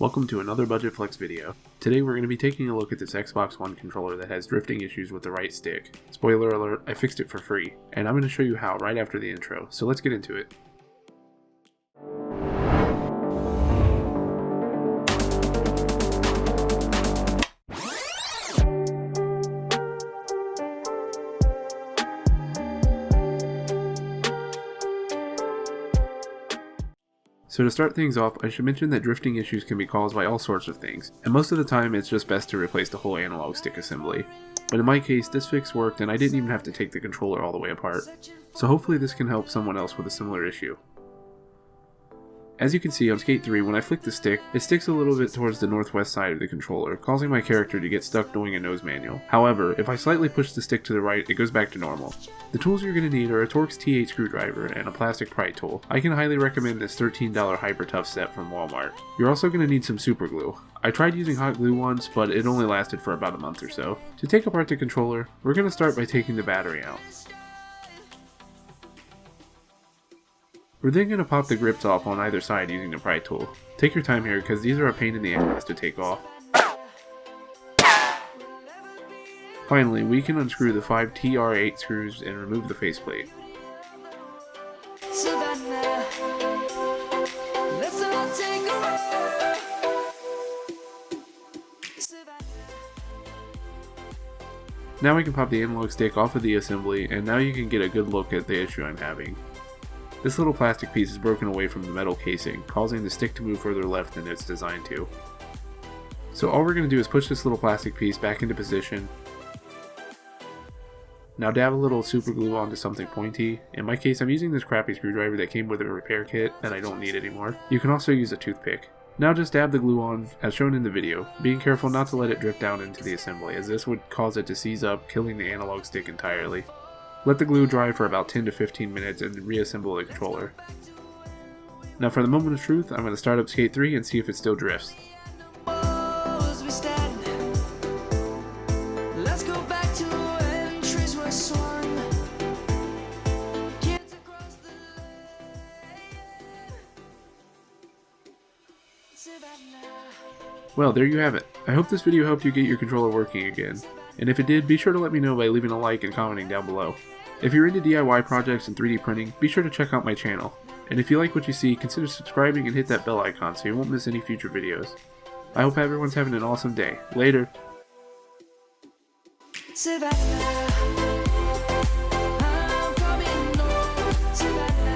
Welcome to another BudgetFlex video. Today we're going to be taking a look at this Xbox One controller that has drifting issues with the right stick. Spoiler alert, I fixed it for free, and I'm going to show you how right after the intro, so let's get into it. So to start things off, I should mention that drifting issues can be caused by all sorts of things, and most of the time it's just best to replace the whole analog stick assembly. But in my case, this fix worked and I didn't even have to take the controller all the way apart. So hopefully this can help someone else with a similar issue. As you can see on Skate 3, when I flick the stick, it sticks a little bit towards the northwest side of the controller, causing my character to get stuck doing a nose manual. However, if I slightly push the stick to the right, it goes back to normal. The tools you're going to need are a Torx T8 screwdriver and a plastic pry tool. I can highly recommend this $13 Hyper Tough set from Walmart. You're also going to need some super glue. I tried using hot glue once, but it only lasted for about a month or so. To take apart the controller, we're going to start by taking the battery out. We're then going to pop the grips off on either side using the pry tool. Take your time here because these are a pain in the ass to take off. Finally, we can unscrew the 5 TR8 screws and remove the faceplate. Now we can pop the analog stick off of the assembly, and now you can get a good look at the issue I'm having. This little plastic piece is broken away from the metal casing, causing the stick to move further left than it's designed to. So all we're going to do is push this little plastic piece back into position. Now dab a little super glue onto something pointy. In my case, I'm using this crappy screwdriver that came with a repair kit that I don't need anymore. You can also use a toothpick. Now just dab the glue on as shown in the video, being careful not to let it drip down into the assembly, as this would cause it to seize up, killing the analog stick entirely. Let the glue dry for about 10 to 15 minutes and reassemble the controller. Now for the moment of truth, I'm going to start up Skate 3 and see if it still drifts. Well, there you have it. I hope this video helped you get your controller working again. And if it did, be sure to let me know by leaving a like and commenting down below. If you're into DIY projects and 3D printing, be sure to check out my channel. And if you like what you see, consider subscribing and hit that bell icon so you won't miss any future videos. I hope everyone's having an awesome day. Later! Savannah, I'm coming home, Savannah.